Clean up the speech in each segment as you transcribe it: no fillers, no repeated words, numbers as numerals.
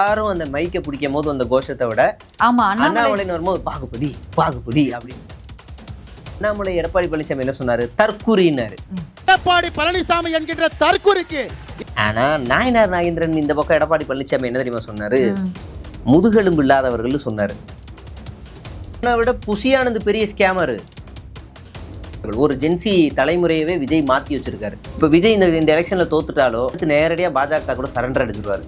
யாரும் அந்த மைக்கை பிடிக்கும் போது அந்த கோஷத்தை விட அண்ணாமலைன்னு வரும்போது பாகுபதி பாகுபதி அப்படின்னு அண்ணாமலை எடப்பாடி பழனிசாமி என்ன சொன்னாரு? தற்குறின்னாரு. எடப்பாடி பழனிசாமி என்கின்ற தற்குறிக்கு. ஆனா நாயனார் நாகேந்திரன் இந்த பக்கம் எடப்பாடி பழனிசாமி என்ன தெரியுமா சொன்னாரு? முதுகெலும்பு இல்லாதவர்கள் சொன்னாரு. விட புசியானது பெரிய ஸ்கேமரு. ஒரு ஜென்சி தலைமுறையவே விஜய் மாத்தி வச்சிருக்காரு. இப்ப விஜய் இந்த எலெக்ஷன்ல தோத்துட்டாலோ நேரடியா பாஜக கூட சரண்டர் அடிச்சிருவாரு.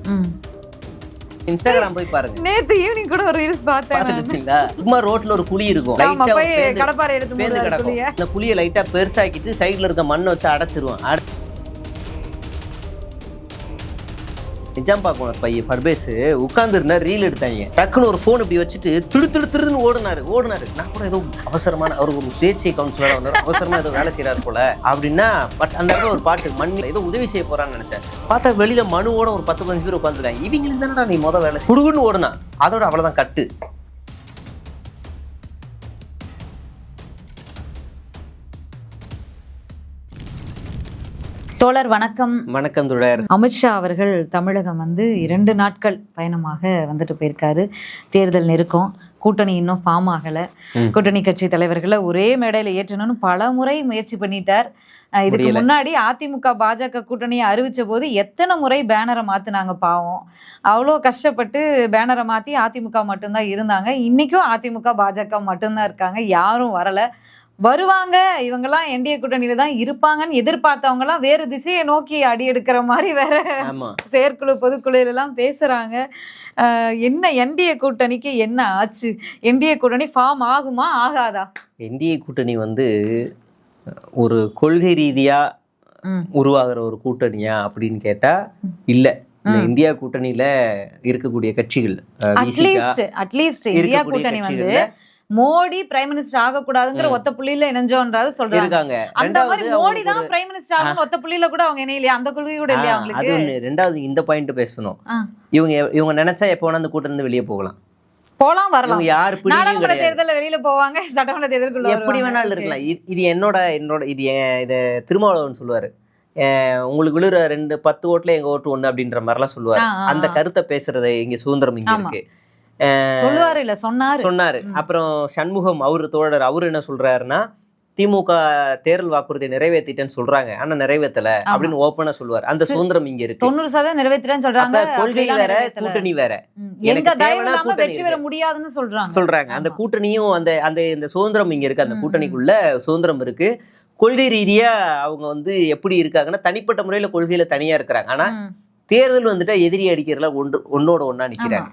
இன்ஸ்டாகிராம் போய் பாருங்க. நேத்து ஈவினிங் கூட ஒரு ரீல்ஸ் பார்த்தேன். சும்மா ரோட்ல ஒரு குழி இருக்கும், லைட்டா கடப்பாரை எடுத்து பேந்து கிடக்கும். அந்த குழியை லைட்டா பெருசாக்கிட்டு சைடுல இருக்க மண்ணை வச்சு அடைச்சிருவான். நிஜாம் பார்க்கணும். பையன் பர்பேஸ் உட்கார்ந்து இருந்தா ரீல் எடுத்தாங்க. டக்குன்னு ஒரு போன் இப்படி வச்சுட்டு திடுன்னு ஓடுனாரு. நான் கூட ஏதோ அவசரமான அவர் ஒரு சுயேட்சை கவுன்சிலரா வந்தாரு, அவசரமா ஏதோ வேலை செய்யறாரு போல அப்படின்னா. பட் அந்த இடத்துல ஒரு பாட்டு மண்ணில் ஏதோ உதவி செய்ய போறான்னு நினைச்சேன். பார்த்தா வெளியில மனுவோட ஒரு 10-15 பேர் உட்காந்துருக்காங்க. இவங்களுக்கு தானடா நீ மொதல் வேலை குடுகுன்னு ஓடுனா. அதோட அவ்வளவுதான் கட்டு. தோழர் வணக்கம். வணக்கம் தோழர். அமித்ஷா அவர்கள் தமிழகம் 2 நாட்கள் பயணமாக வந்துட்டு போயிருக்காரு. தேர்தல் நெருக்கம், கூட்டணி இன்னும் ஃபார்ம் ஆகலை. கூட்டணி கட்சி தலைவர்களை ஒரே மேடையில் ஏற்றணும்னு பல முறை முயற்சி பண்ணிட்டார். இதுக்கு முன்னாடி அதிமுக பாஜக கூட்டணியை அறிவிச்ச போது எத்தனை முறை பேனரை மாத்தினாங்க. பாவம், அவ்வளோ கஷ்டப்பட்டு பேனரை மாற்றி அதிமுக மட்டும்தான் இருந்தாங்க. இன்னைக்கும் அதிமுக பாஜக மட்டும்தான் இருக்காங்க, யாரும் வரலை. வருவாங்க, இவங்கெல்லாம் என்டிஏ கூட்டணியில தான் இருப்பாங்கன்னு எதிர்பார்த்தவங்க எல்லாம் வேறு திசையை நோக்கி அடி எடுக்கிற மாதிரி வேற செயற்குழு பொதுக்குழுல எல்லாம் பேசுறாங்க. என்ன என்டிஏ கூட்டணிக்கு என்ன ஆச்சு? என்டிஏ கூட்டணி ஃபார்ம் ஆகுமா ஆகாதா? என்டிஏ கூட்டணி ஒரு கொள்கை ரீதியா உருவாகிற ஒரு கூட்டணியா அப்படின்னு கேட்டா இல்ல. இந்த இந்தியா கூட்டணியில இருக்கக்கூடிய கட்சிகள் அட்லீஸ்ட் இந்தியா கூட்டணி மோடி பிரைம் மினிஸ்டர் ஆகக்கூடாதுங்கிற ஒத்த புள்ளியில இணைஞ்சோன்றது சொல்றாங்க. அந்த மாதிரி மோடி தான் பிரைம் மினிஸ்டர் ஆகணும் ஒத்த புள்ளியில கூட அவங்க இணையிலையா? அந்த கொள்கை கூட இல்லையா அவங்களுக்கு? அது ஒண்ணு. ரெண்டாவது இந்த பாயிண்ட் பேசணும். இவங்க நினைச்சா எப்ப வேணா அந்த கூட்டணி இருந்து வெளியே போகலாம், வரலாம். யாரு நாடாளுமன்ற தேர்தலில் வெளியில போவாங்க, சட்டமன்ற தேர்தலுக்குள்ள எப்படி வேணாலும் இருக்கலாம். இது என்னோட இது இத திருமாவளவன் சொல்லுவாரு, உங்களுக்கு விழுற 10 ஓட்டுல எங்க ஓட்டு 1 அப்படின்ற மாதிரி எல்லாம் சொல்லுவாரு. அந்த கருத்தை பேசுறது இங்க சுதந்திரம் இங்க இருக்கு சொன்னாரு. அப்புறம் சண்முகம் அவரு தோழர் அவரு என்ன சொல்றாருன்னா, திமுக தேர்தல் வாக்குறுதியை நிறைவேற்றிட்டேன்னு சொல்றாங்க, ஆனா நிறைவேற்றல அப்படின்னு ஓப்பனா சொல்லுவார். அந்த சுதந்திரம் இங்க இருக்கு. 90% நிறைவேற்றலன்னு சொல்றாங்க. கொள்கை வேற, கூட்டணி வேற. வெற்றி பெற முடியாதுன்னு சொல்றாங்க. அந்த கூட்டணியும் இந்த சுதந்திரம் இங்க இருக்கு. அந்த கூட்டணிக்குள்ள சுதந்திரம் இருக்கு. கொள்கை ரீதியா அவங்க எப்படி இருக்காங்கன்னா, தனிப்பட்ட முறையில கொள்கையில தனியா இருக்கிறாங்க. ஆனா தேர்தல் எதிரி அடிக்கிறதுல ஒன்னோட ஒன்னா நிக்கிறாங்க.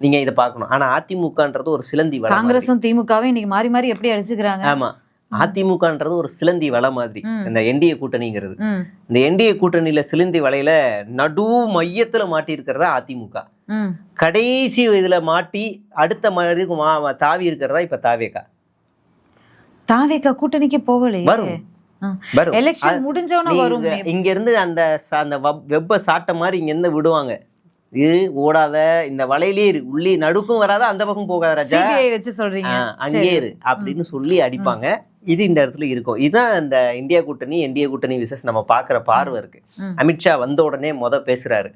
நீங்க இதை பார்க்கணும். ஆனா அதிமுகன்றது ஒரு சிலந்தி வலை. காங்கிரஸும் திமுகவும் இன்னைக்கு மாறி மாறி எப்படி அடிச்சுக்கிறாங்க. ஆமா, அதிமுகன்றது ஒரு சிலந்தி வலை மாதிரி இந்த என்டிஏ கூட்டணிங்கிறது. இந்த என்டிஏ கூட்டணியில சிலந்தி வலையில நடு மையத்துல மாட்டி இருக்கிறதா அதிமுக. கடைசி இதுல மாட்டி அடுத்த தாவி இருக்கிறதா இப்ப தாவேகா கூட்டணிக்கு போகல. வரும் எலெக்ஷன் முடிஞ்சோன்னு வரும். இங்க இருந்து அந்த வெப்ப சாட்ட மாதிரி இங்க இருந்து விடுவாங்க. இது ஓடாத, இந்த வலையிலே உள்ளே நடுக்கும் வராத, அந்த பக்கம் போகாத ராஜா வச்சு சொல்றீங்க, அங்கே இரு அப்படின்னு சொல்லி அடிப்பாங்க. இது இந்த இடத்துல இருக்கும். இதுதான் இந்த இந்தியா கூட்டணி என்டிஏ கூட்டணி விசேஷம் நம்ம பாக்குற பார்வை இருக்கு. அமித்ஷா வந்த உடனே பேசுறாரு,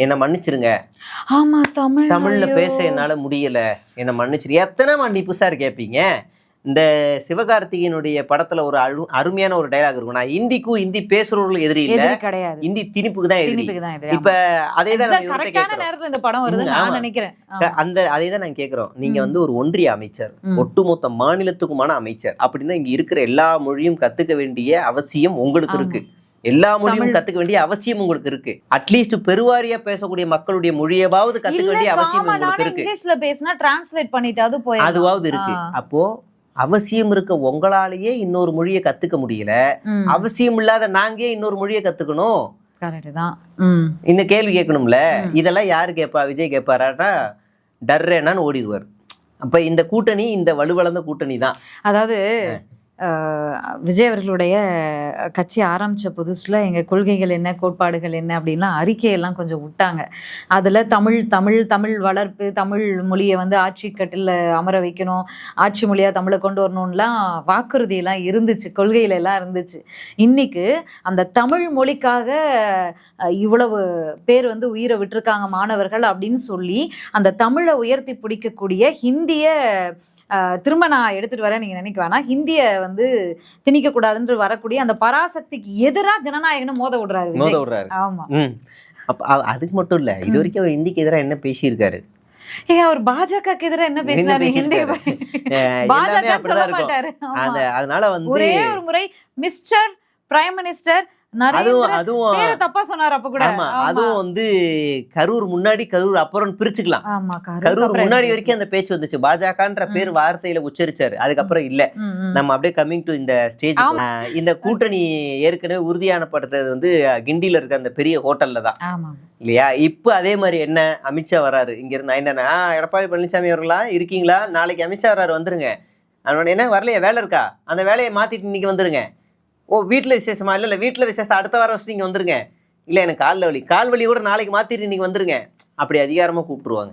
என்ன மன்னிச்சிருங்க, ஆமா தமிழ்ல பேச என்னால முடியல, என்ன மன்னிச்சிரு. எத்தனை மன்னிப்பு சார் கேட்பீங்க? இந்த சிவகார்த்திகேயனுடைய படத்துல ஒரு அருமையான ஒரு டைலாக் இருக்கும், நான் ஹிந்தி பேசுறவர்களுக்கு எதிரி இல்ல, ஹிந்தி திணிப்புக்கு தான் எதிரி. இப்ப அதேதான் நாங்க கேக்குறோம். நீங்க ஒரு ஒன்றிய அமைச்சர், ஒட்டுமொத்த மாநிலத்துக்குமான அமைச்சர் அப்படின்னா இங்க இருக்கிற எல்லா மொழியும் கத்துக்க வேண்டிய அவசியம் உங்களுக்கு இருக்கு. எல்லா மொழியும் கத்துக்க வேண்டிய அவசியம் உங்களுக்கு இருக்கு. அட்லீஸ்ட் பெருவாரியா பேசக்கூடிய மக்களுடைய மொழியாவது கத்துக்க வேண்டிய அவசியம் உங்களுக்கு இருக்கு. இங்கிலீஷ்ல பேசினா டிரான்ஸ்லேட் பண்ணிட்டாவது போய் அதுவாவது இருக்கு. அப்போ அவசியம் இருக்க உங்களாலேயே இன்னொரு மொழியை கத்துக்க முடியல, அவசியம் இல்லாத நாங்க இன்னொரு மொழியை கத்துக்கணும். இந்த கேள்வி கேட்கணும்ல. இதெல்லாம் யாரு கேட்பா? விஜய் கேட்பாராட்டா டர்ரேனான்னு ஓடிடுவார். அப்ப இந்த கூட்டணி இந்த வலுவளர்ந்த கூட்டணி தான். அதாவது விஜய் அவர்களுடைய கட்சி ஆரம்பித்த புதுசில் எங்கள் கொள்கைகள் என்ன, கோட்பாடுகள் என்ன அப்படின்லாம் அறிக்கையெல்லாம் கொஞ்சம் விட்டாங்க. அதில் தமிழ் வளர்ப்பு, தமிழ் மொழியை வந்து ஆட்சி கட்டில் அமர வைக்கணும், ஆட்சி மொழியாக தமிழை கொண்டு வரணும்லாம் வாக்குறுதியெல்லாம் இருந்துச்சு, கொள்கையில எல்லாம் இருந்துச்சு. இன்னைக்கு அந்த தமிழ் மொழிக்காக இவ்வளவு பேர் வந்து உயிரை விட்டுருக்காங்க மாணவர்கள் அப்படின்னு சொல்லி அந்த தமிழை உயர்த்தி பிடிக்கக்கூடிய ஹிந்திய திரும்ப நான் எடுத்துட்டு வரேன் நீங்க நினைக்க வேணாம், ஹிந்திய வந்து திணிக்க கூடாதுன்னு வரக்கூடிய அந்த பராசக்திக்கு எதிராக ஜனநாயகன்னு மோத விடுறாரு. ஆமா. அப்ப அதுக்கு மட்டும் இல்ல, இது வரைக்கும் அவர் ஹிந்திக்கு எதிராக என்ன பேசியிருக்காரு? அவர் பாஜகவுக்கு எதிராக என்ன பேசினாரு? பாஜக சொல்ல மாட்டாரு. அதனால வந்து ஒரே ஒரு முறை மிஸ்டர் பிரைம் மினிஸ்டர் தப்பா சொன்னார். அப்ப கூட அதுவும் வந்து கரூர் முன்னாடி கரூர் அப்புறம் பிரிச்சுக்கலாம். கரூர் முன்னாடி வரைக்கும் அந்த பேச்சு வந்துச்சு, பாஜகன்ற பேர் வார்த்தையில உச்சரிச்சாரு, அதுக்கப்புறம் இல்ல. நம்ம அப்படியே கம்மிங் டு இந்த ஸ்டேஜ். இந்த கூட்டணி ஏற்கனவே உறுதியானப்படுத்துறது வந்து கிண்டியில இருக்க அந்த பெரிய ஹோட்டல்ல தான் இல்லையா? இப்ப அதே மாதிரி என்ன, அமித்ஷா வராரு இங்க இருந்து. என்னன்னா எடப்பாடி பழனிசாமி அவர்களா இருக்கீங்களா, நாளைக்கு அமித்ஷா வராரு, வந்துருங்க. என்ன வரலையா, வேலை இருக்கா, அந்த வேலையை மாத்திட்டு இன்னைக்கு வந்துருங்க. ஓ வீட்டில் விசேஷமா? இல்லை வீட்டில் விசேஷம் அடுத்த வாரம் வச்சு நீங்கள் வந்துருங்க. இல்லை எனக்கு கால் வலி கூட நாளைக்கு மாற்றிட்டு நீங்கள் வந்துருங்க. அப்படி அதிகாரமாக கூப்பிட்டுருவாங்க.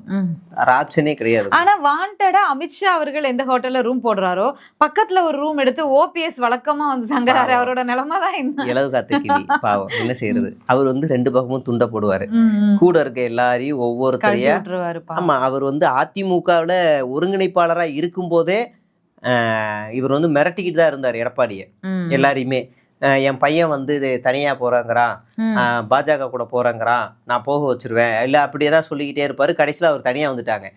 ஆப்ஷனே கிடையாது. ஆனால் வாண்டடா அமித்ஷா அவர்கள் எந்த ஹோட்டலில் ரூம் போடுறாரோ பக்கத்தில் ஒரு ரூம் எடுத்து ஓபிஎஸ் வழக்கமாக வந்து தங்குறாரு. அவரோட நிலைமை தான் என்ன, இளவு காத்துக்கிளி பாவம், என்ன செய்யறது. அவர் வந்து ரெண்டு பக்கமும் துண்ட போடுவார், கூட இருக்க எல்லாரையும் ஒவ்வொருத்தரையா. ஆமா, அவர் வந்து அதிமுகவில் ஒருங்கிணைப்பாளராக இருக்கும் போதே இவர் வந்து மிரட்டிக்கிட்டு தான் இருந்தார் எடப்பாடியை, எல்லாரையுமே. என் பையன் வந்து தனியா போறாங்கிறான், பாஜக கூட போறாங்கிறான், நான் போக வச்சிருவேன், இல்ல அப்படி ஏதாவது சொல்லிக்கிட்டே இருப்பாரு. கடைசியில அவர் தனியா வந்துட்டாங்க.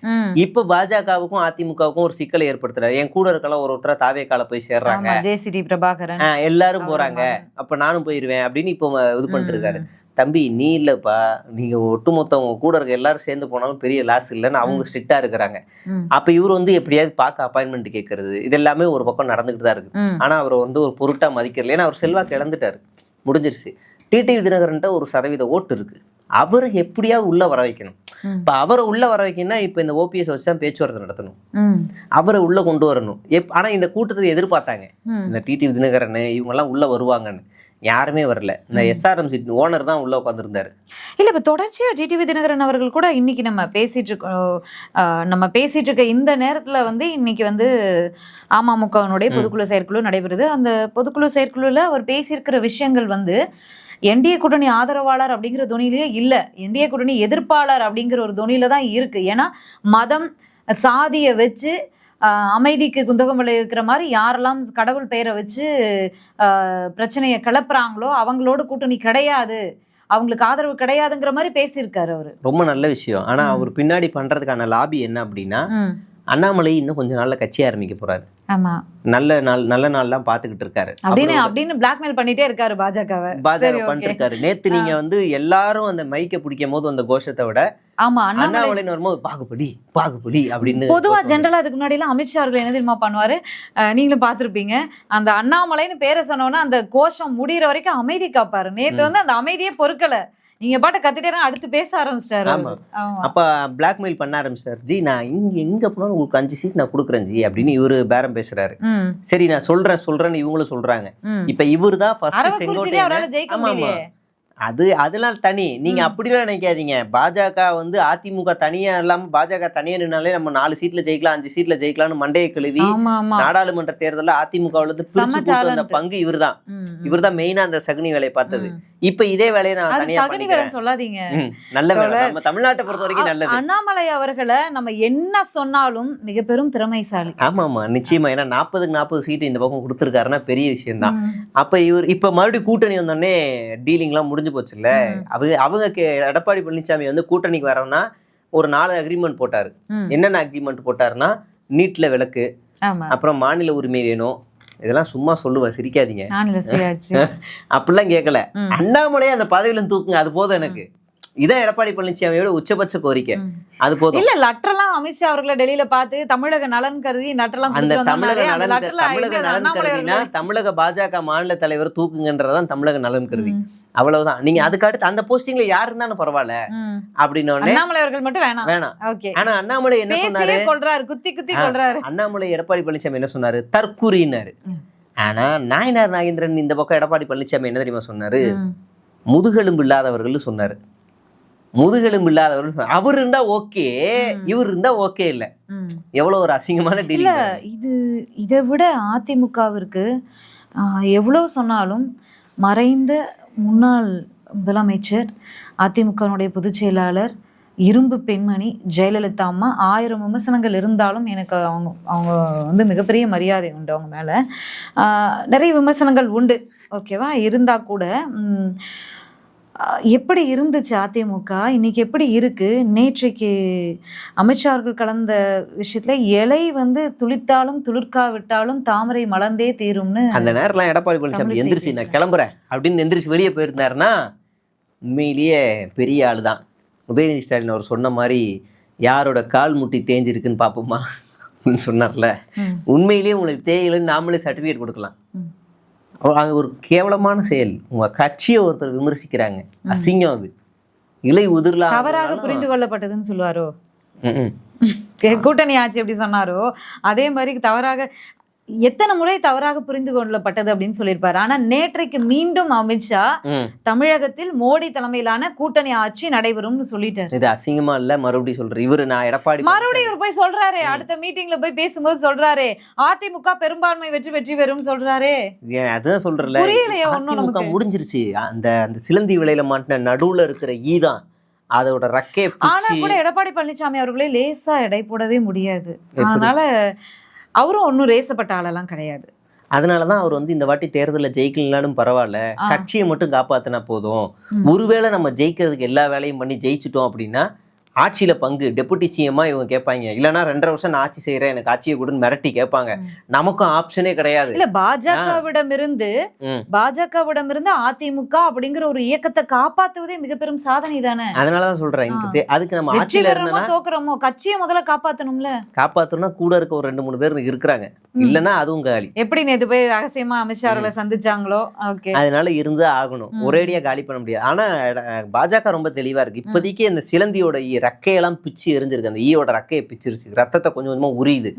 இப்ப பாஜகவுக்கும் அதிமுகவுக்கும் ஒரு சிக்கலை ஏற்படுத்துறாரு. என் கூட இருக்கலாம் ஒருத்தர தாவேக்கால போய் சேர்றாங்க, ஜேசிடி பிரபாகரன் எல்லாரும் போறாங்க, அப்ப நானும் போயிருவேன் அப்படின்னு இப்போ இது பண்ணிட்டு இருக்காரு. தம்பி நீ இல்லப்பா, நீங்க ஒட்டுமொத்த உங்க கூட இருக்க எல்லாரும் சேர்ந்து போனாலும் பெரிய லாஸ் இல்லைன்னு அவங்க ஸ்ட்ரிக்டா இருக்கிறாங்க. அப்ப இவர் வந்து எப்படியாவது பார்க்க அப்பாயின்மெண்ட் கேட்கறது, இது எல்லாமே ஒரு பக்கம் நடந்துகிட்டு தான் இருக்கு. ஆனா அவர் வந்து ஒரு பொருட்டா மதிக்கல, ஏன்னா அவர் செல்வாக்கு இழந்துட்டாரு, முடிஞ்சிருச்சு. டிடிவி தினகரன்ட்ட ஒரு சதவீத ஓட்டு இருக்கு, அவரை எப்படியாவது உள்ள வர வைக்கணும். இப்ப அவரை உள்ள வர வைக்கணும்னா இப்ப இந்த ஓபிஎஸ் வச்சுதான் பேச்சுவார்த்தை நடத்தணும், அவரை உள்ள கொண்டு வரணும். ஆனா இந்த கூட்டத்தை எதிர்பார்த்தாங்க, இந்த டிடிவி தினகரன் இவங்க எல்லாம் உள்ள வருவாங்கன்னு. யாருமே வரல. இந்த எஸ்ஆர்எம்சி ஓனர் தான் உள்ள உட்காந்துருந்தாரு. இல்ல இப்ப தொடர்ச்சியா டிடிவி தினகரன் அவர்கள் கூட இன்னைக்கு நம்ம பேசிட்டு இருக்க இந்த நேரத்துல வந்து இன்னைக்கு வந்து அமமுகவினுடைய பொதுக்குழு செயற்குழு நடைபெறுது. அந்த பொதுக்குழு செயற்குழுல அவர் பேசியிருக்கிற விஷயங்கள் வந்து என்டிஏ கூட்டணி ஆதரவாளர் அப்படிங்கிற துணியிலேயே இல்ல, என்டிஏ கூட்டணி எதிர்ப்பாளர் அப்படிங்கிற ஒரு துணியில தான் இருக்கு. ஏன்னா மதம் சாதியை வச்சு அமைதிக்கு குந்தகம் விளைவிக்கிற மாதிரி யாரெல்லாம் கடவுள் பெயரை வச்சு பிரச்சனையை கிளப்புறாங்களோ அவங்களோட கூட்டணி கிடையாது, அவங்களுக்கு ஆதரவு கிடையாதுங்கிற மாதிரி பேசியிருக்காரு அவரு. ரொம்ப நல்ல விஷயம். ஆனா அவர் பின்னாடி பண்றதுக்கான லாபி என்ன அப்படின்னா, அண்ணாமலை இன்னும் கொஞ்ச நாள்ல கட்சி ஆரம்பிக்க போறாரு. ஆமா, நல்ல நாள்லாம் பாத்துக்கிட்டு இருக்காரு அப்படின்னு பிளாக்மெயில் பண்ணிட்டே இருக்காரு பாஜகவை பண்ணிட்டு இருக்காரு. நேத்து நீங்க வந்து எல்லாரும் அந்த மைக்க பிடிக்கும் போது அந்த கோஷத்தை விட அண்ணாமலை வரும்போது பாகுபலி அப்படின்னு பொதுவா ஜென்ரலா அதுக்கு முன்னாடி எல்லாம் அமித்ஷா அவர்கள் என்ன தெரியுமா பண்ணுவாரு, நீங்களும் பாத்துருப்பீங்க, அந்த அண்ணாமலைன்னு பேரை சொன்னோன்னா அந்த கோஷம் முடிகிற வரைக்கும் அமைதி காப்பாரு. நேத்து வந்து அந்த அமைதியே பொறுக்கல, நீங்க பாட்ட கத்திட்டே அடுத்து பேச ஆரம்பிச்சிட்டாரு. அப்ப பிளாக்மெயில் பண்ண ஆரம்பிச்சாரு. ஜி நான் எங்க போனாலும் உங்களுக்கு 5 சீட் நான் கொடுக்குறேன் ஜி அப்படின்னு இவரு பேரம் பேசுறாரு. சரி நான் சொல்றேன்னு இவங்களும் சொல்றாங்க. இப்ப இவரு தான் ஃபர்ஸ்ட் செங்கோட்டையன். அதெல்லாம் தனி, நீங்க அப்படிலாம் நினைக்காதீங்க. பாஜக வந்து அதிமுக தனியா இல்லாம பாஜக தனியா நின்னாலே நம்ம 4 சீட்ல ஜெயிக்கலாம் 5 சீட்ல ஜெயிக்கலாம்னு மண்டையை கழுவி நாடாளுமன்ற தேர்தலில் அதிமுக பிரிச்சு போட்டு வந்த பங்கு இவர்தான் மெயினா அந்த சகுனி வேலையை பார்த்தது. இப்ப இதே வேலையை நான் தனியா பண்ணிக்கிறேன் சொல்லாதீங்க. நல்ல வேலை, நம்ம தமிழ்நாட்டை பொறுத்த வரைக்கும் நல்லது. அண்ணாமலை அவர்களை நம்ம என்ன சொன்னாலும் மிக பெரும் திறமைசாலி. ஆமா நிச்சயமா. ஏன்னா 40 சீட்டு இந்த பக்கம் கொடுத்துருக்காருன்னா பெரிய விஷயம் தான். அப்ப இவர் இப்ப மறுபடியும் கூட்டணி வந்தோடனே டீலிங் எல்லாம் முடிஞ்சு போச்சு இல்ல. அவங்க எடப்பாடி பழனிசாமி வந்து கூட்டணிக்கு வரணும்னா ஒரு 4 அக்ரிமெண்ட் போட்டாரு. என்னென்ன அக்ரிமெண்ட் போட்டாருன்னா, நீட்ல விலக்கு, அப்புறம் மாநில உரிமை வேணும், இதெல்லாம் சும்மா சொல்லுவேன் சிரிக்காதீங்க, அப்படிலாம் கேட்கல. அண்ணாமலையே அந்த பதவியில தூக்குங்க, அது போதும் எனக்கு. இதான் எடப்பாடி பழனிசாமியோட உச்சபட்ச கோரிக்கை, அது போதும். இல்ல லெட்டர்லாம் அமித்ஷா அவர்களை டெல்லியில பார்த்து தமிழக நலன் கருதி லெட்டர்லாம் அந்த தமிழக நலன் கருதினா தமிழக பாஜக மாநில தலைவர் தூக்குங்கன்றதான் தமிழக நலன் கருதி, அவ்வளவுதான். நீங்க அதுக்கு அடுத்து அந்த போஸ்டிங்ல யாரு இருந்தாலும் பரவாயில்ல அப்படின்னு அண்ணாமலை அவர்கள் மட்டும் வேணாம். ஆனா அண்ணாமலை என்ன சொன்னாரு, குத்தி கொள்றாரு. அண்ணாமலை எடப்பாடி பழனிசாமி என்ன சொன்னாரு, தற்குறின்னாரு. ஆனா நாயனார் நாகேந்திரன் இந்த பக்கம் எடப்பாடி பழனிசாமி என்ன தெரியுமா சொன்னாரு? முதுகெலும்பு இல்லாதவர்கள் சொன்னாரு. முதுகெலும்பு இல்லாதவர்கள் அவர் இருந்தா ஓகே, இவர் இருந்தா ஓகே இல்ல. எவ்வளவு ஒரு அசிங்கமான டீல். இல்ல இது இதை விட அதிமுகவிற்கு எவ்வளவு சொன்னாலும் மறைந்த முன்னாள் முதலமைச்சர், அதிமுகனுடைய பொதுச் செயலாளர், இரும்பு பெண்மணி ஜெயலலிதா அம்மா, 1000 விமர்சனங்கள் இருந்தாலும் எனக்கு அவங்க வந்து மிகப்பெரிய மரியாதை உண்டு அவங்க மேலே. நிறைய விமர்சனங்கள் உண்டு, ஓகேவா? இருந்தால் கூட எப்படி இருந்துச்சு அதிமுக, இன்னைக்கு எப்படி இருக்கு? நேற்றைக்கு அமித்ஷா அவர்கள் கலந்த விஷயத்துல இலை வந்து துளிர்த்தாலும் துளிர்க்காவிட்டாலும் தாமரை மலர்ந்தே தீரும்னு அந்த நேரத்தில் எடப்பாடி பழனிசாமி எந்திரிச்சு நான் கிளம்புறேன் அப்படின்னு எந்திரிச்சு வெளியே போயிருந்தாருன்னா உண்மையிலேயே பெரிய ஆள் தான். உதயநிதி ஸ்டாலின் அவர் சொன்ன மாதிரி யாரோட கால் முட்டி தேஞ்சிருக்குன்னு பார்ப்போமா அப்படின்னு சொன்னார்ல, உண்மையிலேயே உங்களுக்கு தேயிலன்னு நாமளே சர்டிஃபிகேட் கொடுக்கலாம். அது ஒரு கேவலமான செயல். உங்க கட்சியை ஒருத்தர் விமர்சிக்கிறாங்க, அசிங்கம். அது இலை உதிரலாம் தவறாக புரிந்து கொள்ளப்பட்டதுன்னு சொல்லுவாரோ? கூட்டணி ஆட்சி எப்படி சொன்னாரோ அதே மாதிரி தவறாக எத்தனை முறை தவறாக புரிந்து கொள்ளப்பட்டது அப்படின்னு சொல்லியிருப்பாரு. ஆனா நேற்றைக்கு மீண்டும் அமித்ஷா தமிழகத்தில் மோடி தலைமையிலான கூட்டணி ஆட்சி நடைபெறும்னு சொல்லிட்டாரு. இது அசிங்கமா இல்ல? மறுபடியும் சொல்றேன், இவரு நான் எடப்பாடி மறுபடியும் இவர் போய் சொல்றாரு, அடுத்த மீட்டிங்ல போய் பேசும்போது சொல்றாரு அதிமுக பெரும்பான்மை வெற்றி பெறும் சொல்றாரு. அதுதான் சொல்றேன், புரியலையே ஒண்ணும் அதிமுக முடிஞ்சிருச்சு. அந்த அந்த சிலந்தி விலையில மாட்டின நடுவுல இருக்கிற ஈதான் அதோட ரக்கே. ஆனா கூட எடப்பாடி பழனிசாமி அவர்களே லேசா எடை போடவே முடியாது. அதனால அவரும் ஒன்னும் ரேசப்பட்ட ஆளெல்லாம் கிடையாது. அதனாலதான் அவர் வந்து இந்த வாட்டி தேர்தலில் ஜெயிக்கலனாலும் பரவாயில்ல, கட்சியை மட்டும் காப்பாத்தினா போதும். ஒருவேளை நம்ம ஜெயிக்கிறதுக்கு எல்லா வேலையும் பண்ணி ஜெயிச்சிட்டோம் அப்படின்னா ஆட்சியில பங்கு டெபுட்டி சிஎம்மா இவங்க கேட்பாங்க. இல்லைன்னா 2.5 வருஷம் நான் ஆட்சி செய்யறேன், எனக்கு ஆட்சியை கொடுன்னு மிரட்டி கேட்பாங்க. நமக்கும் ஆப்ஷனே கிடையாது. இல்ல பாஜகவிடம் இருந்து அதிமுக அப்படிங்கிற ஒரு இயக்கத்தை காப்பாத்துவதே மிக பெரும் சாதனை தானே. அதனாலதான் சொல்றேன், அதுக்கு நம்ம ஆட்சியில இருந்தா தோக்குறோமோ கட்சியை முதல்ல காப்பாத்தணும்ல. காப்பாத்தணும்னா கூட இருக்க ஒரு 2-3 பேர் இருக்கிறாங்க, இல்லன்னா அதுவும் காலி. எப்படி நேத்து போய் ரகசியமா அமித்ஷா அவர்களை சந்திச்சாங்களோ, அதனால இருந்து ஆகணும், ஒரேடியா காலி பண்ண முடியாது. ஆனா பாஜக ரொம்ப தெளிவா இருக்கு. இப்போதைக்கு இந்த சிலந்தியோட ரக்கையெல்லாம் பிச்சு எரிஞ்சிருக்கு, அந்த ஈயோட ரக்கையை பிச்சிருச்சு, ரத்தத்தை கொஞ்சம் கொஞ்சமா உரியுது.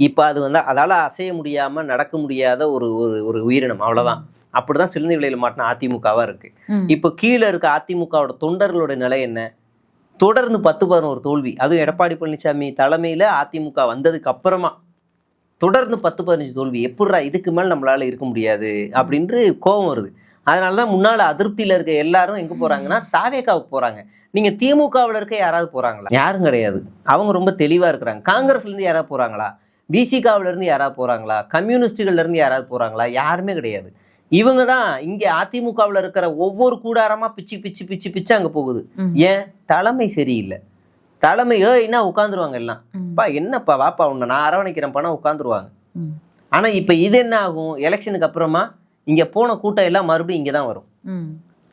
இப்ப அது வந்து அதால அசைய முடியாம நடக்க முடியாத ஒரு உயிரினம், அவ்வளவுதான். அப்படிதான் சிலந்தி விலையில மாட்டின அதிமுகவா இருக்கு. இப்ப கீழே இருக்க அதிமுகவோட தொண்டர்களோட நிலை என்ன? தொடர்ந்து 10-11 தோல்வி. அதுவும் எடப்பாடி பழனிசாமி தலைமையில அதிமுக வந்ததுக்கு அப்புறமா தொடர்ந்து 10-15 தோல்வி. எப்படிரா இதுக்கு மேல நம்மளால இருக்க முடியாது அப்படின்று கோபம் வருது. அதனாலதான் முன்னால அதிருப்தியில இருக்க எல்லாரும் எங்க போறாங்கன்னா தாவேகாவுக்கு போறாங்க. நீங்க திமுகவில் இருக்க யாராவது போறாங்களா? யாரும் கிடையாது. அவங்க ரொம்ப தெளிவா இருக்கிறாங்க. காங்கிரஸ்ல இருந்து யாராவது போறாங்களா? விசிகாவில இருந்து யாராவது போறாங்களா? கம்யூனிஸ்டுகள்ல இருந்து யாராவது போறாங்களா? யாருமே கிடையாது. இவங்க தான் இங்க அதிமுகவில் இருக்கிற ஒவ்வொரு கூடாரமா பிச்சு பிச்சு பிச்சு பிச்சு அங்க போகுது. ஏன்? தலைமை சரியில்லை. தலைமை என்ன உட்காந்துருவாங்க எல்லாம். பா என்னப்பா வாப்பா உன்னை நான் அரவணைக்கிறேன் பணம் உட்காந்துருவாங்க. ஆனா இப்ப இது என்ன ஆகும்? எலெக்ஷனுக்கு அப்புறமா இங்க போன கூட்டம் எல்லாம் மறுபடியும் இங்கதான் வரும்.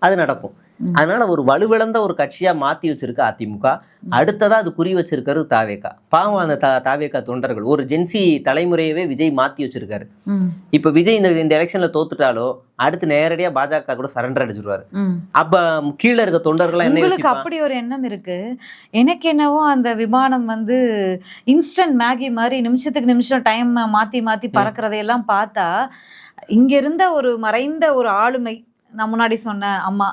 அது நடக்கும். அதனால ஒரு வலுவிழந்த ஒரு கட்சியா மாத்தி வச்சிருக்க அதிமுக. அடுத்ததா அது குறி வச்சிருக்கிறது தாவேகா. பாவம் அந்த தாவேகா தொண்டர்கள், ஒரு ஜென்சி தலைமுறையவே விஜய் மாத்தி வச்சிருக்காரு. இப்ப விஜய் இந்த எலெக்ஷன்ல தோத்துட்டாலோ அடுத்து நேரடியா பாஜக கூட சரண்டர் அடிச்சிருவாரு. அப்ப கீழே இருக்க தொண்டர்கள் என்ன? அப்படி ஒரு எண்ணம் இருக்கு. எனக்கு என்னவோ அந்த விமானம் வந்து இன்ஸ்டன்ட் மேகி மாதிரி நிமிஷத்துக்கு நிமிஷம் டைம் மாத்தி மாத்தி பறக்கிறதையெல்லாம் பார்த்தா இங்க இருந்த ஒரு மறைந்த ஒரு ஆளுமை, நான் முன்னாடி சொன்ன அம்மா,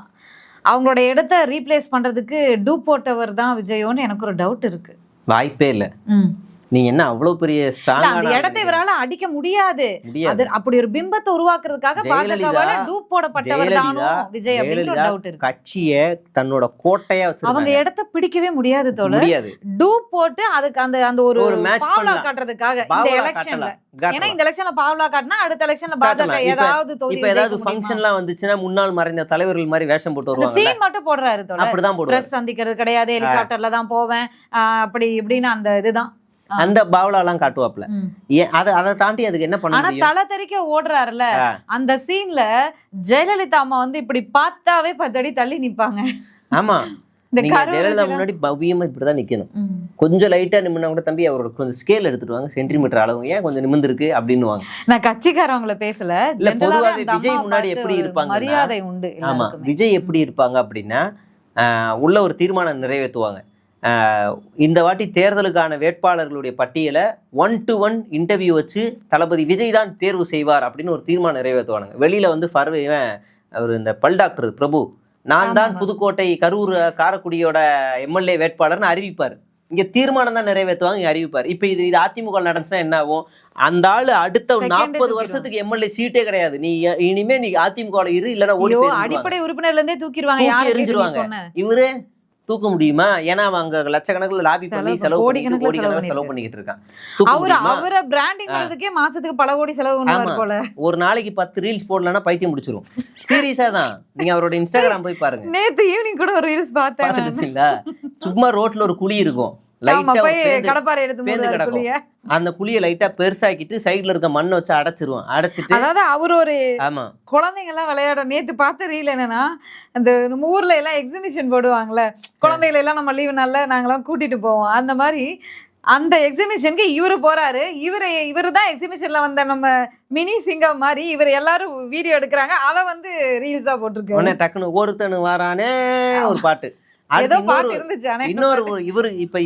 அவங்களோட இடத்த ரீப்ளேஸ் பண்றதுக்கு டூப் போட்டவர் தான் விஜயோன்னு எனக்கு ஒரு டவுட் இருக்கு. வாய்ப்பே இல்ல. நீங்க என்ன அவ்வளவு பெரிய அந்த இடத்தை இவரால அடிக்க முடியாது. அப்படி ஒரு பிம்பத்தை உருவாக்குறதுக்காக பாஜகவால டூப் போடப்பட்டவர் தானோ விஜய் அப்படிங்கிற ஒரு டவுட் இருக்கு. கட்சியை தன்னோட கோட்டையா வச்சிருக்காங்க. அவங்க இடத்தை பிடிக்கவே முடியாது தோழர். டூப் போட்டு அதுக்கு அந்த ஒரு பாவலா காட்டுறதுக்காக இந்த எலெக்ஷன்ல, ஏன்னா இந்த எலெக்ஷன்ல பாவலா காட்டினா அடுத்த எலெக்ஷன்ல பாஜக ஏதாவது இப்ப ஏதாவது ஃபங்க்ஷன்லாம் வந்துச்சுன்னா முன்னாள் மறைந்த தலைவர்கள் மாதிரி வேஷம் போட்டு வருவாங்க. சீன் மட்டும் போடுறாரு தோழர். அப்படிதான் போடுறாரு. பிரஸ் சந்திக்கிறது கிடையாது, ஹெலிகாப்டர்ல தான் போவேன் அப்படி இப்படின்னு அந்த இதுதான். அந்த பாவலாலாம் காட்டுவாப்ல. அதை தாண்டி அதுக்கு என்ன பண்ண முடியும்? தலை தெறிக்க ஓடுறாருல அந்த சீன்ல ஜெயலலிதா அம்மா வந்து இப்படி பார்த்தாவே 10 அடி தள்ளி நிப்பாங்க. ஆமா, நீங்க ஜெயலலிதா முன்னாடி பவ்யமா இப்படிதான் நிக்கணும். கொஞ்சம் லைட்டா நிமிர்ந்தா கூட தம்பி அவரோட கொஞ்சம் ஸ்கேல் எடுத்துட்டு வாங்க, சென்டிமீட்டர் அளவு ஏன் கொஞ்சம் நிமிர்ந்து இருக்கு அப்படின்னு வாங்க. நான் கட்சிக்காரவங்களை பேசல, இல்ல பொதுவாவே விஜய் முன்னாடி எப்படி இருப்பாங்க, மரியாதை உண்டு. ஆமா, விஜய் எப்படி இருப்பாங்க அப்படின்னா உள்ள ஒரு தீர்மானம் நிறைவேற்றுவாங்க. இந்த வாட்டி தேர்தலுக்கான வேட்பாளர்களுடைய பட்டியலை 1-to-1 இன்டர்வியூ வச்சு தளபதி விஜய் தான் தேர்வு செய்வார் அப்படின்னு ஒரு தீர்மானம் நிறைவேற்றுவானுங்க. வெளியில் வந்து அவர் இந்த பல் டாக்டர் பிரபு நான் தான் புதுக்கோட்டை கரூர் காரைக்குடியோட எம்எல்ஏ வேட்பாளர்னு அறிவிப்பார். இங்கே தீர்மானம் தான் நிறைவேற்றுவாங்க, இங்கே அறிவிப்பார். இப்போ இது அதிமுக நடந்துச்சுன்னா என்ன ஆகும்? அந்த ஆள் அடுத்த 40 வருஷத்துக்கு எம்எல்ஏ சீட்டே கிடையாது. நீ இனிமே நீ அதிமுக இரு, இல்லைன்னா ஓடி அடிப்படை உறுப்பினர்ல இருந்தே தூக்கிடுவாங்க, எரிஞ்சிருவாங்க. இவரு தூக்க முடியுமா? ஏன்னா அவங்க லட்சக்கணக்கில் லாபி பண்ணி கோடிக்கணக்கில் செலவு பண்ணிக்கிட்டு இருக்கான். அவரை பிராண்டிங் பண்றதுக்கே மாசத்துக்கு பல கோடி செலவு பண்ணுவார் போல. ஒரு நாளைக்கு 10 ரீல்ஸ் போடலன்னா பைத்தியம் முடிச்சிரும். சீரியஸா தான். நீங்க அவரோட இன்ஸ்டாகிராம் போய் பாருங்க. நேத்து ஈவினிங் கூட ஒரு ரீல்ஸ் பார்த்தேன். சும்மா ரோட்ல ஒரு குழி இருக்கும், அந்த குழியை லைட்டா பெருசாக்கிட்டு சைடுல இருக்க மண்ணை வச்சு அடைச்சிருவோம். அடைச்சிட்டு அதாவது அவர் ஒரு குழந்தைங்க எல்லாம் விளையாட நேத்து பார்த்த ரீல் என்னன்னா, அந்த நம்ம ஊர்ல எல்லாம் எக்ஸிபிஷன் போடுவாங்கல்ல, குழந்தைகளை எல்லாம் நம்ம லீவு நாள்ல நாங்கெல்லாம் கூட்டிட்டு போவோம். அந்த மாதிரி அந்த எக்ஸிபிஷனுக்கு இவரு போறாரு. இவரு தான் எக்ஸிபிஷன்ல வந்த நம்ம மினி சிங்கம் மாதிரி இவர் எல்லாரும் வீடியோ எடுக்கிறாங்க. அதை வந்து ரீல்ஸா போட்டிருக்காங்க. டக்குனு ஒருத்தனு வாரானே ஒரு பாட்டு.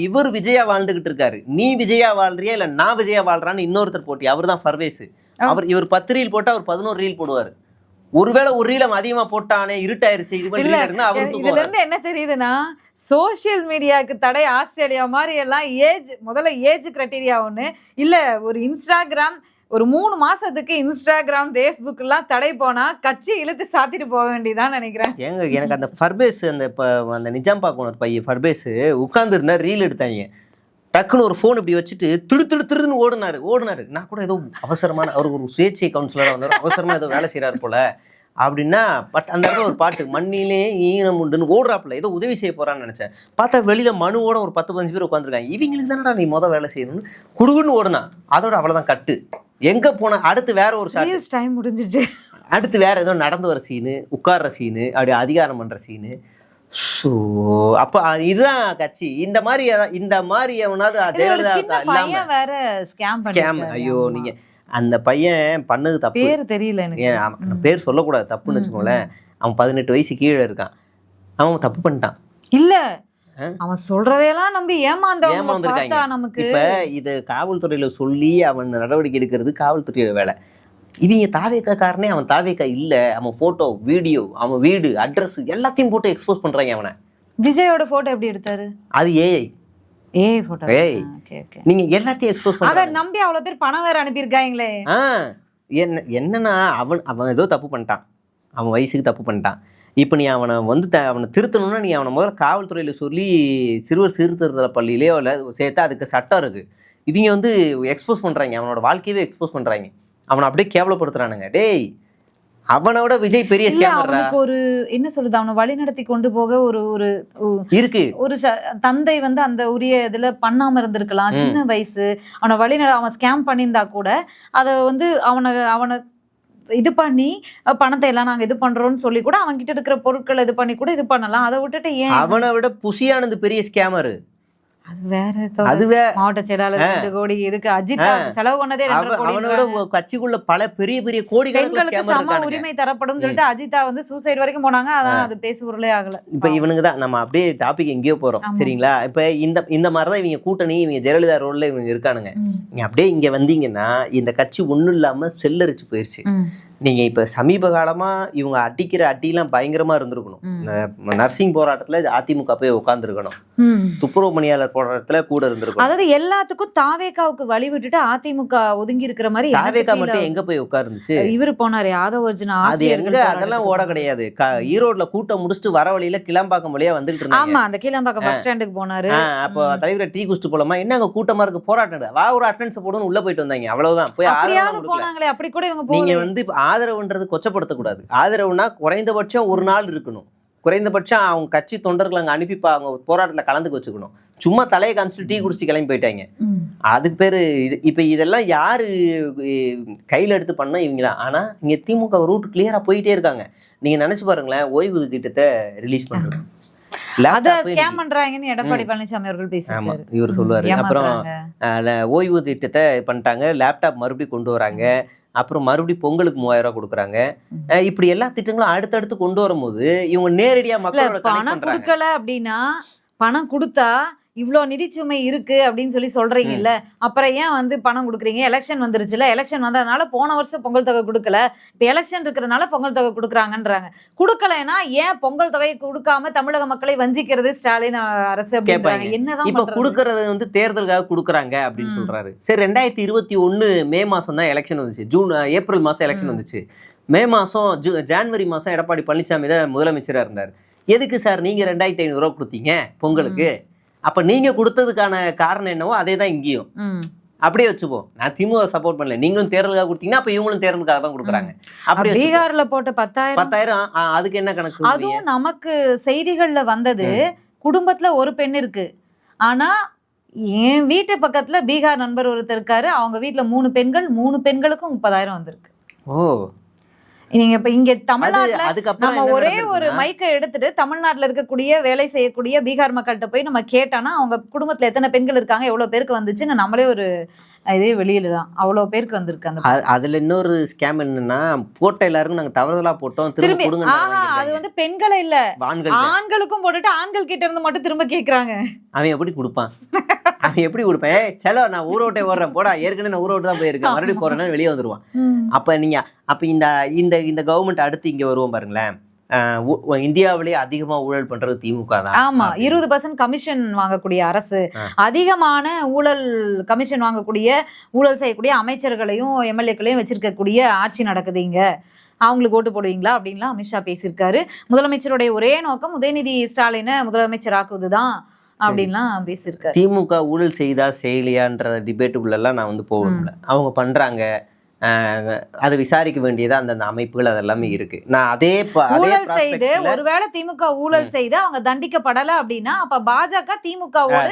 இவர் விஜயா வாழ்ந்துகிட்டு இருக்காரு. நீ விஜயா வாழ்றியா இல்ல நான் விஜயா வாழ்றான்னு இன்னொருத்தர் போட்டி. அவர் தான் ஃபர்வேஸ். இவர் 10 ரீல் போட்டா அவர் 11 ரீல் போடுவாரு. ஒருவேளை ஒரு ரீல் அதிகமா போட்டானே இருட்டாயிருச்சு இது பண்ணிருக்காருன்னா அவருக்கு இதுல இருந்து என்ன தெரியுதுன்னா, சோசியல் மீடியாவுக்கு தடை ஆஸ்திரேலியா மாதிரி எல்லாம் முதல்ல ஏஜ் கிரைட்டீரியா ஒண்ணு இல்ல, ஒரு இன்ஸ்டாகிராம் ஒரு 3 மாசத்துக்கு இன்ஸ்டாகிராம் ஃபேஸ்புக் எல்லாம் தடை போனா கட்சி இழுத்து சாத்திட்டு போக வேண்டியதான் நினைக்கிறேன். எனக்கு அந்த ஃபர்பேஸ் அந்த நிஜாம் பார்க்கணும் பையன் ஃபர்பேஸ் உட்கார்ந்து இருந்தா ரீல் எடுத்தாங்க. டக்குன்னு ஒரு ஃபோன் இப்படி வச்சுட்டு திருதுன்னு ஓடுனாரு. நான் கூட ஏதோ அவசரமான அவர் ஒரு சுயேட்சை கவுன்சிலராக வந்தார், அவசரமா ஏதோ வேலை செய்யறாரு போல அப்படின்னா. பட் அந்த இடத்துல ஒரு பாட்டு மண்ணிலே ஈனம் உண்டுன்னு ஓடுறாப்புல ஏதோ உதவி செய்ய போறான்னு நினைச்சேன். பார்த்தா வெளியில மனுவோட ஒரு 10-15 பேர் உட்காந்துருக்காங்க. இவங்களுக்கு தானடா நீ வேலை செய்யணும்னு குடுகுன்னு ஓடுனா. அதோட அவ்வளவுதான் கட்டு. எங்க போன அடுத்து வேற ஒரு டைம் முடிஞ்சிருச்சு. அடுத்து வேற ஏதோ நடந்து வர சீனு, உட்கார்ற சீனு, அப்படி அதிகாரம் பண்ற சீனு. ஸோ அப்ப இதுதான் கட்சி. இந்த மாதிரி ஐயோ நீங்க அந்த பையன் பண்ணது தப்பு. பேர் தெரியல எனக்கு, பேர் சொல்லக்கூடாது தப்புன்னு வச்சுக்கோங்களேன். அவன் 18 வயசு கீழே இருக்கான். அவன் தப்பு பண்ணிட்டான். இல்ல அவன் சொல்றதையெல்லாம் நம்பி ஏமாந்துருக்காங்க நமக்கு. இப்ப இது காவல்துறையில சொல்லி அவன் நடவடிக்கை எடுக்கிறது காவல்துறையோட வேலை. இவங்க தாவேக்கா காரனே அவன் தாவேக்கா இல்ல, அவன் போட்டோ வீடியோ அவன் வீடு அட்ரஸ் எல்லாத்தையும் போட்டு எக்ஸ்போஸ் பண்றாங்க. அவனை விஜயோட போட்டோ எப்படி எடுத்தாரு? அது ஏஐ போட்டோ. நீங்க எல்லாத்தையும் எக்ஸ்போஸ் பண்றீங்க. அத நம்பி அவ்வளவு பேர் பணம் வேற அனுப்பி இருக்காங்களே. என்னன்னா அவன் ஏதோ தப்பு பண்ணிட்டான், அவன் வயசுக்கு தப்பு பண்ணிட்டான். இப்போ நீ அவனை திருத்தணும்னா நீ அவனை முதல்ல காவல்துறையில் சொல்லி சிறுவர் சீர்திருத்த பள்ளியிலே சேர்த்தா அதுக்கு சட்டம் இருக்குது. இவங்க எக்ஸ்போஸ் பண்ணுறாங்க, அவனோட வாழ்க்கையவே எக்ஸ்போஸ் பண்ணுறாங்க, அவனை அப்படியே கேவலப்படுத்துறானுங்க. டேய் அவனை விட விஜய் பெரிய ஸ்கேமரா. ஒரு என்ன சொல்றது, அவனை வழி நடத்தி கொண்டு போக ஒரு இருக்கு. ஒரு தந்தை அந்த உரிய இதுல பண்ணாம இருந்திருக்கலாம். சின்ன வயசு அவனை அவன் ஸ்கேம் பண்ணியிருந்தா கூட அதை அவனை இது பண்ணி பணத்தை எல்லாம் நாங்க இது பண்றோம்னு சொல்லி கூட அவன் கிட்ட இருக்கிற பொருட்களை இது பண்ணி கூட இது பண்ணலாம். அதை விட்டுட்டு ஏன் அவனை விட புசியானது பெரிய ஸ்கேமரு. அது வேற மாவட்ட செயலாளர் 2 கோடி இதுக்கு அஜித் செலவு பண்ணதே 2 கோடி. அவனோட கட்சிக்குள்ள பல பெரிய கோடிகளுக்கு சம உரிமை தரப்படும் சொல்லிட்டு அஜிதா சூசைட் வரைக்கும் போனாங்க. அதான் அது பேசுறதே ஆகல. இப்ப இவனுக்கு தான் நம்ம அப்படியே டாபிக் எங்கேயோ போறோம் சரிங்களா. இப்ப இந்த மாதிரிதான் இவங்க கூட்டணி, இவங்க ஜெயலலிதா ரோல்ல இவங்க இருக்கானுங்க. நீங்க அப்படியே இங்க வந்தீங்கன்னா இந்த கட்சி ஒண்ணும் இல்லாம செல்லரிச்சு போயிருச்சு. நீங்க இப்ப சமீப காலமா இவங்க அடிக்கிற அடியெல்லாம் பயங்கரமா இருந்திருக்கணும். இந்த நர்சிங் போராட்டத்துல அதிமுக போய் உட்கார்ந்துருக்கணும், துப்புரவு பணியாளர் போராட்டத்துல கூட இருந்திருக்கணும். அதாவது எல்லாத்துக்கும் தாவேகாவுக்கு வழி விட்டுட்டு அதிமுக ஒதுங்கி இருக்கிற மாதிரி தாவேகா மட்டும் எங்க போய் உட்கார்ந்துச்சு? இவரு போனாரு யாதவ் அர்ஜுனா. அது எங்க அதெல்லாம் ஓட கிடையாது. ஈரோட்ல கூட்டம் முடிச்சுட்டு வர வழியில கிளம்பாக்கம் வழியா வந்துட்டு இருந்தாங்க. ஆமா, அந்த கிளம்பாக்கம் பஸ் ஸ்டாண்டுக்கு போனாரு. அப்போ தலைவரை டீ குடிச்சிட்டு போலாமா, என்ன அங்க கூட்டமா இருக்கு போராட்டம் வா ஒரு அட்டெண்டன்ஸ் போடுன்னு உள்ள போயிட்டு வந்தாங்க. அவ்வளவுதான். போய் போனாங்களே. அப்படி கூட இவங்க நீங்க ஆதரவுன்றது கொச்சப்படுத்தக்கூடாது. ஆதரவுனா குறைந்தபட்சம் ஒரு நாள் இருக்கணும். குறைந்தபட்சம் அவங்க கட்சி தொண்டர்கள் அங்கே அனுப்பி அவங்க போராட்டத்தில் கலந்துக்க வச்சுக்கணும். சும்மா தலையை காமிச்சிட்டு டீ குடிச்சிட்டு கிளம்பி போயிட்டாங்க. அதுக்கு பேர் இப்போ இதெல்லாம் யாரு கையில் எடுத்து பண்ணா இவங்க தான். ஆனால் இங்கே திமுக ரூட் கிளியராக போயிட்டே இருக்காங்க. நீங்கள் நினச்சி பாருங்களேன், ஓய்வூதிய திட்டத்தை ரிலீஸ் பண்ணுறோம், எடப்பாடி பழனிசாமி அவர்கள் பேசுறாரு, இவர் சொல்லுவாரு. அப்புறம் ஓய்வூதிய திட்டத்தை பண்ணிட்டாங்க, லேப்டாப் மறுபடியும் கொண்டு வராங்க, அப்புறம் மறுபடியும் பொங்கலுக்கு 3000 ரூபாய் கொடுக்குறாங்க. இப்படி எல்லா திட்டங்களும் அடுத்தடுத்து கொண்டு வரும்போது இவங்க நேரடியா மக்களோட பணம் கொடுக்கல அப்படின்னா, பணம் கொடுத்தா இவ்ளோ நிதிச்சுமை இருக்கு அப்படின்னு சொல்லி சொல்றீங்கல்ல, அப்புறம் ஏன் வந்து பணம் கொடுக்குறீங்க? எலெக்ஷன் வந்துருச்சுல, எலெக்ஷன் வந்ததுனால போன வருஷம் பொங்கல் தொகை கொடுக்கல, இப்ப எலெக்ஷன் இருக்கிறதுனால பொங்கல் தொகை கொடுக்குறாங்கன்றாங்க. கொடுக்கலைன்னா ஏன் பொங்கல் தொகை கொடுக்காம தமிழக மக்களை வஞ்சிக்கிறது ஸ்டாலின் அரசு அப்படின்றாங்க. என்னதான் இப்ப கொடுக்கறது வந்து தேர்தலுக்காக கொடுக்குறாங்க அப்படின்னு சொல்றாரு. சரி, 2021 மே மாசம் தான் எலெக்ஷன் வந்துச்சு. ஏப்ரல் மாசம் எலெக்ஷன் வந்துச்சு. மே மாசம் ஜனவரி மாசம் எடப்பாடி பழனிசாமி தான் முதலமைச்சரா இருந்தார். எதுக்கு சார் நீங்க 2500 ரூபா கொடுத்தீங்க பொங்கலுக்கு? அப்ப நீங்க கொடுத்ததுக்கான காரணம் என்னவோ அதே தான் இங்கேயும். அப்படியே வச்சுப்போம். நான் திமுக சப்போர்ட் பண்ணல, நீங்களும் தேர்தலுக்காக கொடுத்தீங்கன்னா அப்ப இவங்களும் தேர்தலுக்காக தான் கொடுக்குறாங்க. அப்படியே பீகார்ல போட்ட 10,000 அதுக்கு என்ன கணக்கு? அதுவும் நமக்கு செய்திகள்ல வந்தது, குடும்பத்துல ஒரு பெண் இருக்கு, ஆனா என் வீட்டு பக்கத்துல பீகார் நண்பர் ஒருத்தர் இருக்காரு, அவங்க வீட்டுல 3 பெண்கள், 3 பெண்களுக்கும் 30,000 வந்திருக்கு. ஓ, நீங்க இப்ப இங்க தமிழ்நாட்டுல நம்ம ஒரே ஒரு மைக்கை எடுத்துட்டு தமிழ்நாட்டுல இருக்கக்கூடிய வேலை செய்யக்கூடிய பீகார் மக்கள்கிட்ட போய் நம்ம கேட்டோம்னா அவங்க குடும்பத்துல எத்தனை பெண்கள் இருக்காங்க, எவ்வளவு பேருக்கு வந்துச்சுன்னு நம்மளே ஒரு இதே வெளியிலதான் அவ்வளவு பேருக்கு வந்திருக்கு. அந்த அதுல இன்னொரு ஸ்கேம் என்னன்னா, போட்ட எல்லாருக்கும் நாங்க தவறுதலா போட்டோம், திரும்ப கொடுங்க. அது வந்து பெண்களை இல்ல, ஆண்களுக்கும் போட்டுட்டு ஆண்கள் கிட்ட இருந்து மட்டும் திரும்ப கேக்குறாங்க. அவன் எப்படி கொடுப்பான்? அவன் எப்படி கொடுப்பேன்? செலோ நான் ஊரோட்டே ஓடுறேன் போடா, ஏற்கனவே நான் ஊரோட்டு தான் போயிருக்கேன், மறுபடியும் போறேன்னா வெளியே வந்துருவான். அப்ப இந்த கவர்மெண்ட் அடுத்து இங்க வருவோம் பாருங்களேன். இந்தியாவிலேயே அதிகமா ஊழல் பண்றது திமுக தான். ஆமா, 20% கமிஷன் வாங்கக்கூடிய அரசு, அதிகமான ஊழல் கமிஷன் வாங்கக்கூடிய ஊழல் செய்யக்கூடிய அமைச்சர்களையும் எம்எல்ஏக்களையும் வச்சிருக்கக்கூடிய ஆட்சி நடக்குது இங்க, அவங்களுக்கு ஓட்டு போடுவீங்களா அப்படின்லாம் அமித்ஷா பேசியிருக்காரு. முதலமைச்சருடைய ஒரே நோக்கம் உதயநிதி ஸ்டாலினை முதலமைச்சர் ஆக்குவதுதான் அப்படின்லாம் பேசியிருக்காரு. திமுக ஊழல் செய்தா செய்யலையான்ற டிபேட்டுக்குள்ள எல்லாம் நான் வந்து போகல. அவங்க பண்றாங்க, அதை விசாரிக்க வேண்டியது அந்தந்த அமைப்புகள் அதெல்லாமே இருக்கு. நான் அதே ஊழல் செய்து ஒருவேளை திமுக ஊழல் செய்து அவங்க தண்டிக்கப்படல அப்படின்னா அப்ப பாஜக திமுகவோட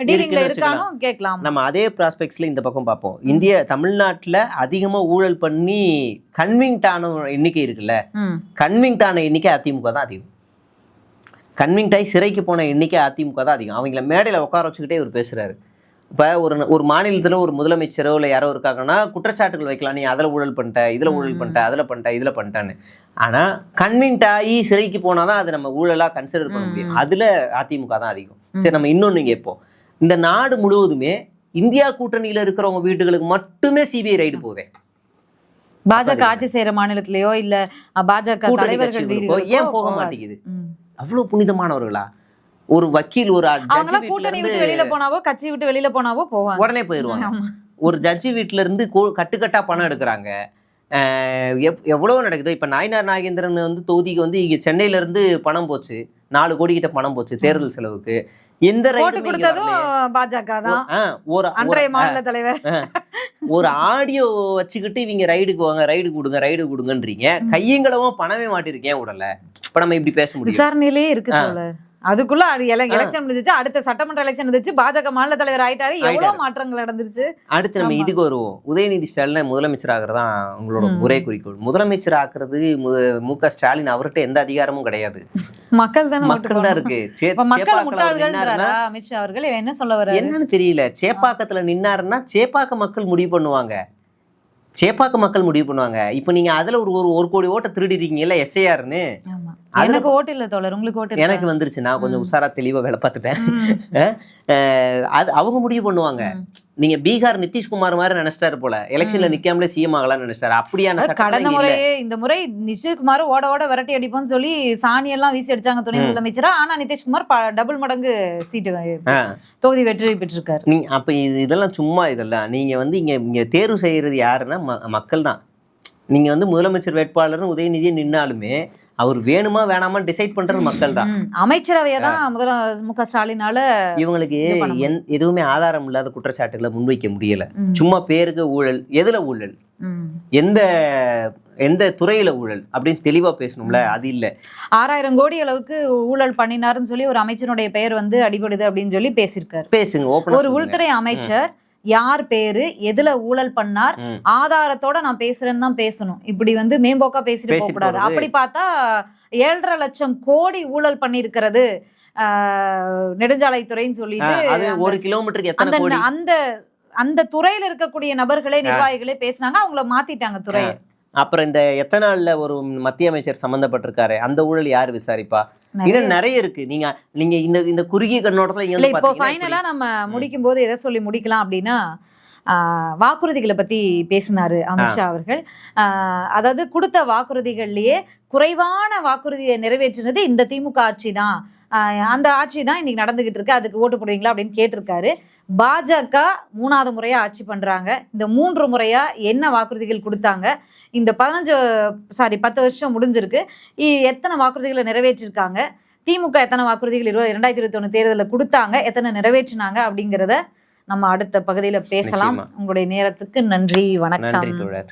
டீலிங்ல இருக்கானோ கேட்கலாம். நம்ம அதே ப்ராஸ்பெக்ட்ஸ்ல இந்த பக்கம் பார்ப்போம். தமிழ்நாட்டுல அதிகமா ஊழல் பண்ணி கன்வின்ட் ஆன எண்ணிக்கை இருக்குல்ல, கன்வின்ட் ஆன எண்ணிக்கை அதிமுக தான் அதிகம். கன்வின்ட் ஆகி சிறைக்கு போன எண்ணிக்கை அதிமுக தான் அதிகம். அவங்கள மேடையில உட்கார வச்சுக்கிட்டே இவர் பேசுறாரு. இப்போ ஒரு மாநிலத்தில் ஒரு முதலமைச்சரோ இல்லை யாரோ இருக்காங்கன்னா குற்றச்சாட்டுகள் வைக்கலாம், நீ அதில் ஊழல் பண்ணிட்ட, இதில் ஊழல் பண்ணிட்ட, அதில் பண்ணிட்ட, இதில் பண்ணிட்டான்னு. ஆனால் கன்வின்ட் ஆகி சிறைக்கு போனால் தான் அது நம்ம ஊழலாக கன்சிடர் பண்ண முடியும். அதில் அதிமுக தான் அதிகம். சரி, நம்ம இன்னொன்று கேட்போம். இந்த நாடு முழுவதுமே இந்தியா கூட்டணியில் இருக்கிறவங்க வீட்டுகளுக்கு மட்டுமே சிபிஐ ரைடு போவேன். பாஜக ஆட்சி செய்யற மாநிலத்திலேயோ இல்ல பாஜக தலைவர்கள் ஏன் போக மாட்டேங்குது? அவ்வளவு புனிதமானவர்களா? ஒரு வக்கீல் ஒரு கூட்டணி விட்டு வெளியில போனாவோ கட்சி விட்டு வெளியில போனாவோ போவாங்க, உடனே போயிருவாங்க. ஒரு ஜட்ஜி வீட்டுல இருந்து கட்டுக்கட்டா பணம் எடுக்கிறாங்க. எவ்வளவு நடக்குது. இப்ப நாயனார் நாகேந்திரன் வந்து தொகுதிக்கு வந்து இங்க சென்னையில இருந்து பணம் போச்சு, 4 கோடி கிட்ட பணம் போச்சு தேர்தல் செலவுக்கு. எந்த ஒரு ஆடியோ வச்சுக்கிட்டு இவங்க ரைடுக்கு வாங்க, ரைடு கொடுங்க, ரைடு கொடுங்கன்றீங்க. கையங்களவும் பணமே மாட்டிருக்கேன் உடல. இப்ப நம்ம இப்படி பேச முடியும்? விசாரணையிலே இருக்கு. அதுக்குள்ள எலெக்ஷன் முடிஞ்சிச்சு, அடுத்த சட்டமன்ற எலெக்ஷன் இருந்துச்சு, பாஜக மாநில தலைவர் ஆயிட்டாரு, எவ்வளவு மாற்றங்கள் நடந்துருச்சு. அடுத்து நம்ம இதுக்கு வருவோம். உதயநிதி ஸ்டாலின் முதலமைச்சர் ஆகிறதான் உங்களோட ஒரே குறிக்கோள். முதலமைச்சர் ஆக்குறது மு.க. ஸ்டாலின் அவர்கிட்ட எந்த அதிகாரமும் கிடையாது. மக்கள் தான் இருக்கு. அமித்ஷா அவர்கள் என்ன சொல்ல வர என்னன்னு தெரியல. சேப்பாக்கத்துல நின்னாருன்னா சேப்பாக்க மக்கள் முடிவு பண்ணுவாங்க. சேப்பாக்க மக்கள் முடிவு பண்ணுவாங்க. இப்ப நீங்க அதுல ஒரு கோடி ஓட்டை திருடிருக்கீங்கல்ல எஸ்ஐஆர்னு. எனக்கு ஓட்டு இல்ல தோழர், உங்களுக்கு ஓட்டு எனக்கு வந்துருச்சு. நான் கொஞ்சம் உஷாரா தெளிவா வேலை பார்த்துட்டேன். அது அவங்க முடிவு பண்ணுவாங்க. நீங்க பீகார் நிதிஷ்குமார் மாதிரி நினைச்சிட்டாரு போல, எலெக்ஷன்ல நிக்காமலே சிஎம் ஆகலாம்னு நினைச்சாரு. அப்படியான கடந்த முறையே இந்த முறை நிதிஷ்குமார் ஓட விரட்டி அடிப்போம்னு சொல்லி சாணி எல்லாம் வீசி அடிச்சாங்க துணை முதலமைச்சரா. ஆனா நிதிஷ்குமார் டபுள் மடங்கு சீட்டு தொகுதி வெற்றி பெற்றிருக்காரு. நீங்க அப்ப இதெல்லாம் சும்மா இதெல்லாம் நீங்க வந்து இங்க தேர்வு செய்யறது யாருன்னா மக்கள் தான். நீங்க வந்து முதலமைச்சர் வேட்பாளர்னு உதயநிதியை நின்னாலுமே அவர் வேணுமா வேணாமா டிசைட் பண்றது மக்கள் தான். அமைச்சரவையை தான் மு.க. ஸ்டாலினால இவங்களுக்கு எதுவுமே ஆதாரம் இல்லாத குற்றச்சாட்டுகளை முன்வைக்க முடியல. சும்மா பேருக்கு ஊழல், எதுல ஊழல், எந்த துறையில ஊழல் அப்படின்னு தெளிவா பேசணும்ல. அது இல்ல. 6000 கோடி அளவுக்கு ஊழல் பண்ணினாருன்னு சொல்லி ஒரு அமைச்சருடைய பெயர் வந்து அடிபடுது அப்படின்னு சொல்லி பேசியிருக்காரு. பேசுங்க. ஒரு உள்துறை அமைச்சர் யார் பேரு, எதுல ஊழல் பண்ணார், ஆதாரத்தோட நான் பேசுறேன்னு தான் பேசணும். இப்படி வந்து மேம்போக்கா பேசிட்டு போக கூடாது. அப்படி பார்த்தா 7.5 லட்சம் கோடி ஊழல் பண்ணிருக்கிறது நெடுஞ்சாலைத்துறைன்னு சொல்லிட்டு 1 கிலோமீட்டருக்கு அந்த துறையில இருக்கக்கூடிய நபர்களே நிர்வாகிகளே பேசினாங்க. அவங்கள மாத்திட்டாங்க துறையை. அப்புறம் இந்த எத்தனால்ல ஒரு மத்திய அமைச்சர் சம்பந்தப்பட்டிருக்காரு, அந்த ஊழல் யார் விசாரிப்பா? இன்னும் நிறைய இருக்கு. நீங்க இந்த குறுகிய கண்ணோட்டத்துல இங்க இல்ல வந்து இப்போ பாத்தீங்கன்னா ஃபைனலா நம்ம முடிக்கும் போது எதை சொல்லி முடிக்கலாம் அப்படின்னா, வாக்குறுதிகளை பத்தி பேசினாரு அமித்ஷா அவர்கள். அதாவது கொடுத்த வாக்குறுதிகள்லயே குறைவான வாக்குறுதியை நிறைவேற்றினது இந்த திமுக ஆட்சி தான், அந்த ஆட்சி தான் இன்னைக்கு நடந்துகிட்டு இருக்கு, அதுக்கு ஓட்டு போடுவீங்களா அப்படின்னு கேட்டிருக்காரு. பாஜக 3வது முறையா ஆட்சி பண்றாங்க. இந்த 3 முறையா என்ன வாக்குறுதிகள் கொடுத்தாங்க, இந்த 10 வருஷம் முடிஞ்சிருக்கு, எத்தனை வாக்குறுதிகளை நிறைவேற்றிருக்காங்க, திமுக எத்தனை வாக்குறுதிகள் 2021 தேர்தலில் கொடுத்தாங்க, எத்தனை நிறைவேற்றினாங்க அப்படிங்கிறத நம்ம அடுத்த பகுதியில பேசலாம். நிச்சயமா. உங்களுடைய நேரத்துக்கு நன்றி, வணக்கம். நன்றி தோழர்.